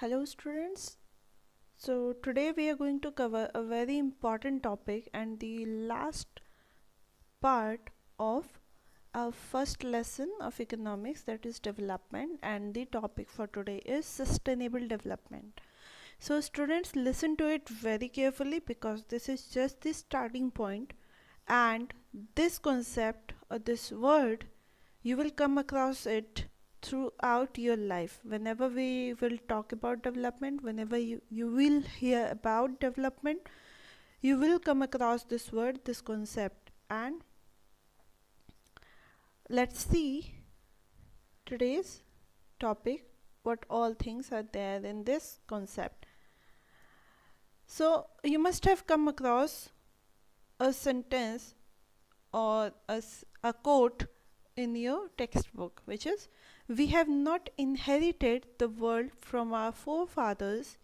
Hello students. So today we are going to cover a very important topic and the last part of our first lesson of economics, that is development, and the topic for today is sustainable development. So students, listen to it very carefully because this is just the starting point, and this concept or this word you will come across it throughout your life. Whenever we will talk about development, whenever you will hear about development, you will come across this word, this concept. And let's see today's topic, what all things are there in this concept. So you must have come across a sentence or a quote in your textbook, which is, we have not inherited the world from our forefathers,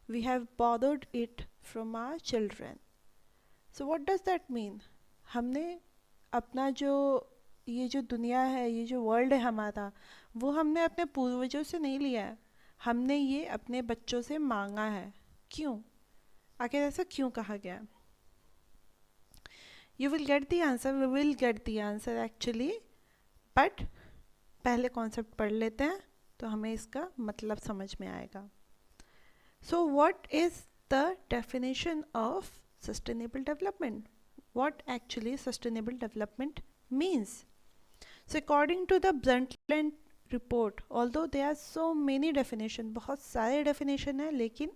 we have borrowed it from our children. So what does that mean? हमने अपना जो ये जो दुनिया है, ये जो world है हमारा, वो हमने अपने पूर्वजों से नहीं लिया है, हमने ये अपने बच्चों से मांगा है. क्यों? आखिर ऐसा क्यों कहा गया? You will get the answer, we will get the answer actually, but पहले कॉन्सेप्ट पढ़ लेते हैं तो हमें इसका मतलब समझ में आएगा. So what is the definition of sustainable development? What actually sustainable development means? So according to the Brundtland report, although there are so many definition, बहुत सारे definition है, लेकिन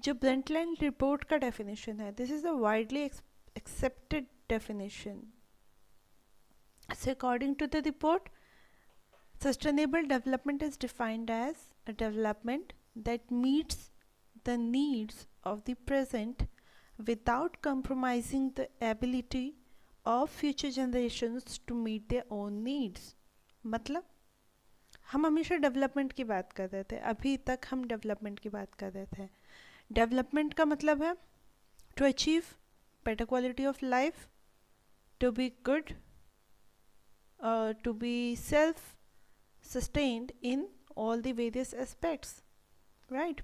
जो Brundtland report का definition है, this is the widely accepted definition. So according to the report, sustainable development is defined as a development that meets the needs of the present without compromising the ability of future generations to meet their own needs. मतलब हम हमेशा development की बात कर रहे थे, अभी तक हम डेवलपमेंट की बात कर रहे थे. डेवलपमेंट का मतलब है to achieve better quality of life, to be good, to be self-sustained in all the various aspects, right?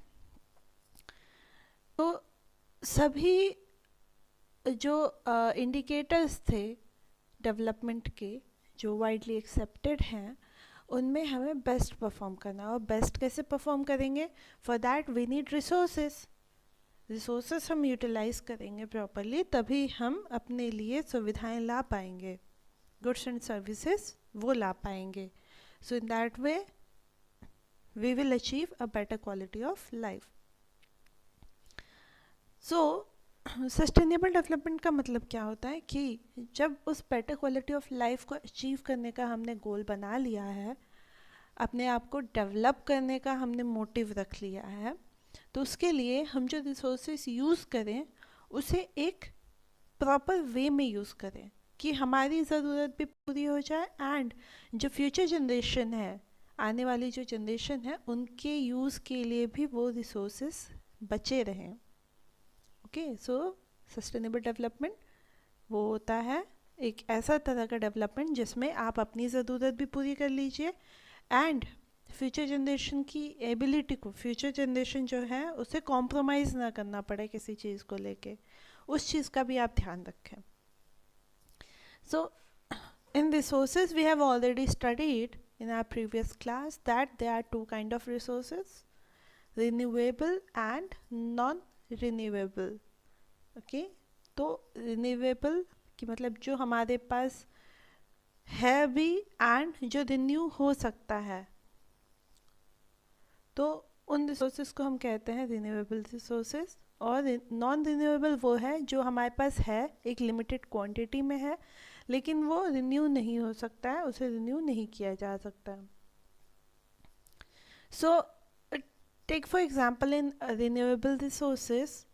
तो सभी जो इंडिकेटर्स थे डेवलपमेंट के जो वाइडली एक्सेप्टेड हैं, उनमें हमें बेस्ट परफॉर्म करना है. और बेस्ट कैसे परफॉर्म करेंगे? For that we need resources हम यूटिलाइज करेंगे प्रॉपरली, तभी हम अपने लिए सुविधाएं ला पाएंगे, गुड्स एंड सर्विसेज वो ला पाएंगे. So in that way we will achieve a better quality of life. So sustainable development का मतलब क्या होता है कि जब उस बेटर क्वालिटी ऑफ लाइफ को अचीव करने का हमने गोल बना लिया है, अपने आप को डेवलप करने का हमने मोटिव रख लिया है, तो उसके लिए हम जो रिसोर्सेस यूज़ करें उसे एक प्रॉपर वे में यूज़ करें कि हमारी ज़रूरत भी पूरी हो जाए एंड जो फ्यूचर जनरेशन है, आने वाली जो जनरेशन है, उनके यूज़ के लिए भी वो रिसोर्सेस बचे रहें. ओके, सो सस्टेनेबल डेवलपमेंट वो होता है एक ऐसा तरह का डेवलपमेंट जिसमें आप अपनी ज़रूरत भी पूरी कर लीजिए एंड फ्यूचर जनरेशन की एबिलिटी को, फ्यूचर जनरेशन जो है उसे कॉम्प्रोमाइज़ ना करना पड़े किसी चीज़ को लेके, उस चीज़ का भी आप ध्यान रखें. So in resources we have already studied in our previous class that there are two kind of resources, renewable and non-renewable. okay, तो renewable की मतलब जो हमारे पास है भी एंड जो रिन्यू हो सकता है, तो उन रिसोर्सेज को हम कहते हैं रिन्यूएबल रिसोर्सेज. और नॉन रिन्यूएबल वो है जो हमारे पास है, एक लिमिटेड क्वांटिटी में है, लेकिन वो रिन्यू नहीं हो सकता है, उसे रिन्यू नहीं किया जा सकता. So take for example in renewable resources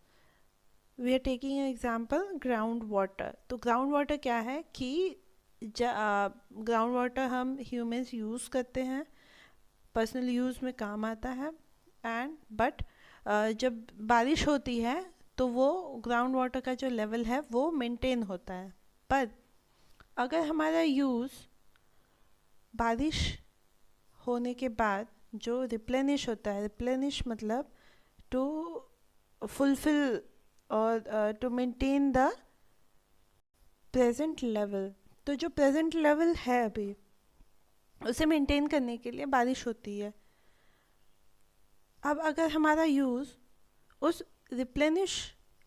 we are taking example ground water. तो ग्राउंड वाटर क्या है कि ग्राउंड वाटर हम ह्यूमंस यूज़ करते हैं, पर्सनल यूज़ में काम आता है, एंड बट जब बारिश होती है तो वो ग्राउंड वाटर का जो लेवल है वो मेंटेन होता है. पर अगर हमारा यूज़ बारिश होने के बाद जो रिप्लेनिश होता है, रिप्लेनिश मतलब टू फुलफिल और to maintain the present level. तो जो प्रेजेंट लेवल है अभी, उसे मेंटेन करने के लिए बारिश होती है। अब अगर हमारा यूज़ उस रिप्लेनिश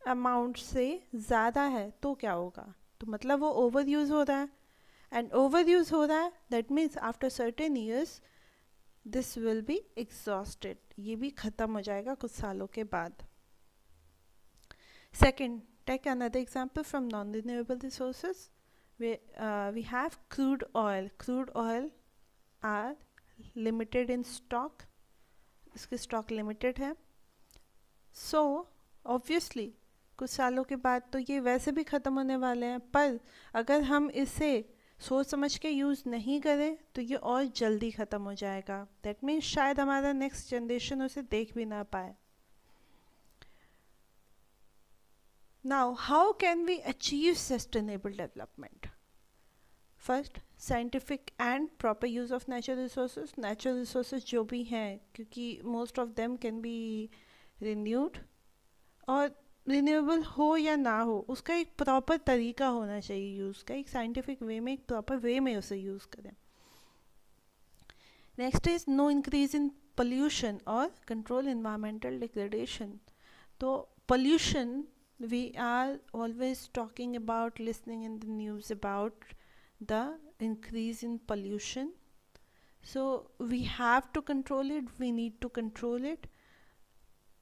अमाउंट से ज़्यादा है तो क्या होगा? तो मतलब वो ओवर यूज़ हो रहा है, एंड ओवर यूज़ हो रहा है that means after certain years this will be exhausted, ये भी ख़त्म हो जाएगा कुछ सालों के बाद। Second, take another example from non-renewable resources. We have crude oil. Crude oil are limited in stock. इसकी stock limited है. So, obviously, कुछ सालों के बाद तो ये वैसे भी ख़त्म होने वाले हैं, पर अगर हम इसे सोच समझ के यूज़ नहीं करें तो ये और जल्दी ख़त्म हो जाएगा। दैट मीन्स शायद हमारा नेक्स्ट जनरेशन उसे देख भी ना पाए। Now, how can we achieve sustainable development? First, scientific and proper use of natural resources. Natural resources जो भी हैं, क्योंकि most of them can be renewed, और renewable हो या ना हो, उसका एक proper तरीका होना चाहिए यूज़ का, एक scientific way में, एक proper way में उसे यूज़ करें. Next is no increase in pollution or control environmental degradation. तो pollution, we are always talking about, listening in the news about the increase in pollution. So we have to control it, we need to control it.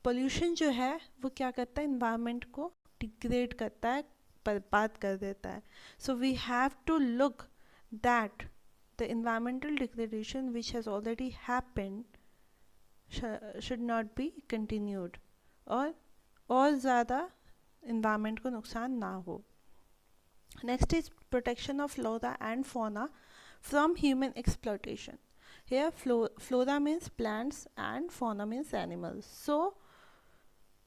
Pollution जो है वो क्या करता है? environment को degrade करता है, बर्बाद कर देता है. So we have to look that the environmental degradation which has already happened should not be continued, और ज़्यादा environment को नुकसान ना हो. Next is protection of flora and fauna from human exploitation. Here flora means plants and fauna means animals. So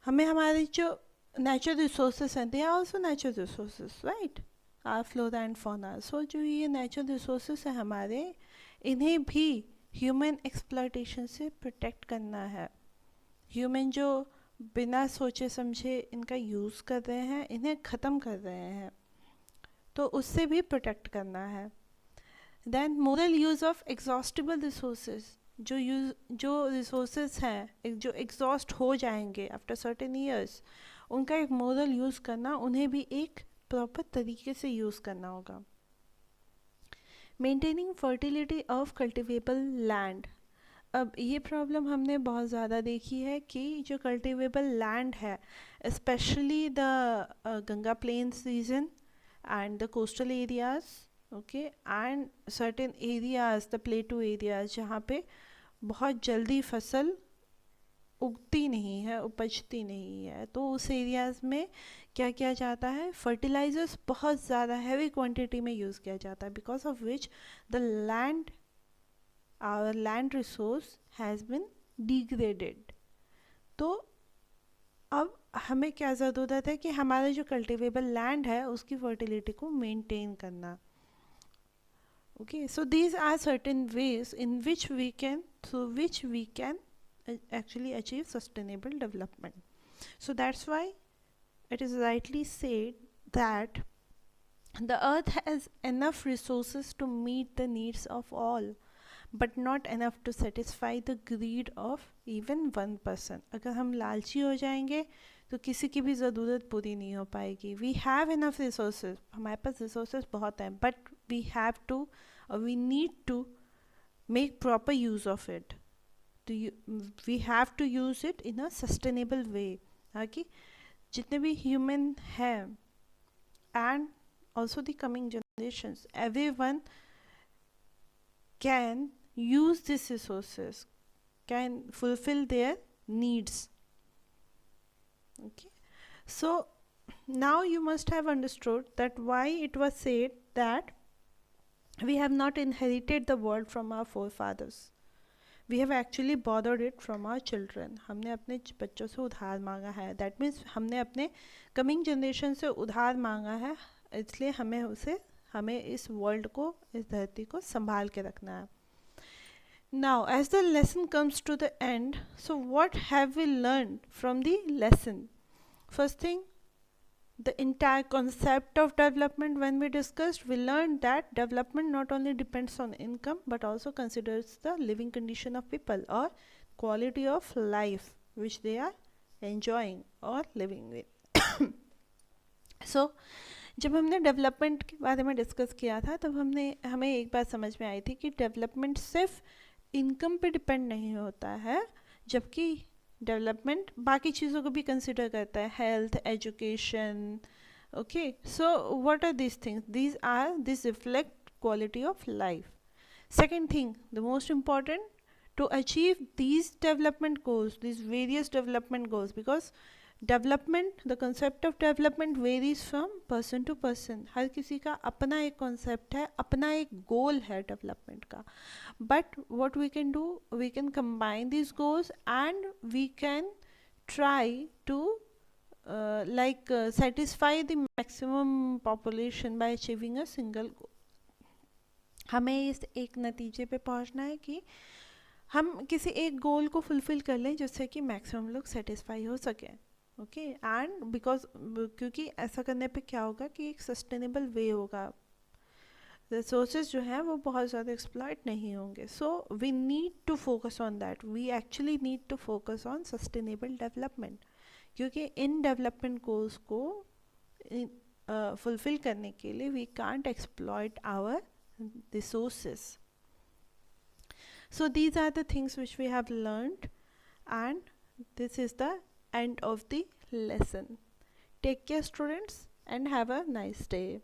हमें हमारी जो natural resources हैं, they are also natural resources, right? Our flora and fauna. So जो ये natural resources हैं हमारे, इन्हें भी human exploitation से protect करना है. Human जो बिना सोचे समझे इनका यूज़ कर रहे हैं, इन्हें ख़त्म कर रहे हैं, तो उससे भी प्रोटेक्ट करना है. Then moral use of exhaustible resources. जो रिसोर्सेज हैं जो एग्जॉस्ट हो जाएंगे आफ्टर सर्टेन ईयर्स, उनका एक मोरल यूज़ करना, उन्हें भी एक प्रॉपर तरीके से यूज़ करना होगा. Maintaining fertility of cultivable land. अब ये प्रॉब्लम हमने बहुत ज़्यादा देखी है कि जो कल्टिवेबल लैंड है, specially the Ganga plains region and the coastal areas, okay, and certain areas, the plateau areas, जहाँ पे बहुत जल्दी फसल उगती नहीं है, उपजती नहीं है, तो उस एरियाज़ में क्या किया जाता है? फर्टिलाइजर्स बहुत ज़्यादा हैवी क्वांटिटी में यूज़ किया जाता है, because of which the land, our land resource has been degraded. तो अब हमें क्या ज़रूरत है कि हमारा जो कल्टिवेबल लैंड है उसकी फर्टिलिटी को मेंटेन करना. Okay, so these are certain ways in which we can, through which we can actually achieve sustainable development. So that's why it is rightly said that the earth has enough resources to meet the needs of all, but not enough to satisfy the greed of even one person. अगर हम लालची हो जाएंगे तो किसी की भी ज़रूरत पूरी नहीं हो पाएगी. We have enough resources, हमारे पास resources बहुत हैं, but we have to, we need to make proper use of it. We have to use it in a sustainable way, ताकि जितने भी human हैं and also the coming generations, everyone can use these resources, can fulfill their needs. Okay, so now you must have understood that why it was said that we have not inherited the world from our forefathers. We have actually borrowed it from our children. हमने अपने बच्चों से उधार मांगा है. That means हमने अपने coming generation से उधार मांगा है, इसलिए हमें इस वर्ल्ड को, इस धरती को संभाल के रखना है. Now, as the lesson comes to the end, so what have we learned from the lesson? First thing, the entire concept of development, when we discussed, we learned that development not only depends on income but also considers the living condition of people or quality of life which they are enjoying or living with. So जब हमने development के बारे में discuss किया था तब हमें एक बात समझ में आई थी कि डेवलपमेंट सिर्फ इनकम पे डिपेंड नहीं होता है, जबकि डेवलपमेंट बाकी चीज़ों को भी कंसिडर करता है, health, education. Okay, so what are these things? This reflect quality of life. Second thing, the most important, to achieve these development goals, these various development goals, because development, the concept of development varies from person to person. हर किसी का अपना एक concept है, अपना एक goal है development का. But what we can do, we can combine these goals and we can try to satisfy the maximum population by achieving a single goal. हमें इस एक नतीजे पे पहुंचना है कि हम किसी एक गोल को फुलफिल कर लें जिससे कि मैक्सिमम लोग सेटिस्फाई हो सकें. ओके, एंड बिकॉज क्योंकि ऐसा करने पे क्या होगा कि एक सस्टेनेबल वे होगा, रिसोर्सेज जो हैं वो बहुत ज़्यादा एक्सप्लॉइट नहीं होंगे. So we need to focus on that, we actually need to focus on sustainable development, क्योंकि इन डेवलपमेंट गोल्स को फुलफिल करने के लिए we can't exploit our resources. So these are the things which we have learned, and this is the end of the lesson. Take care, students, and have a nice day.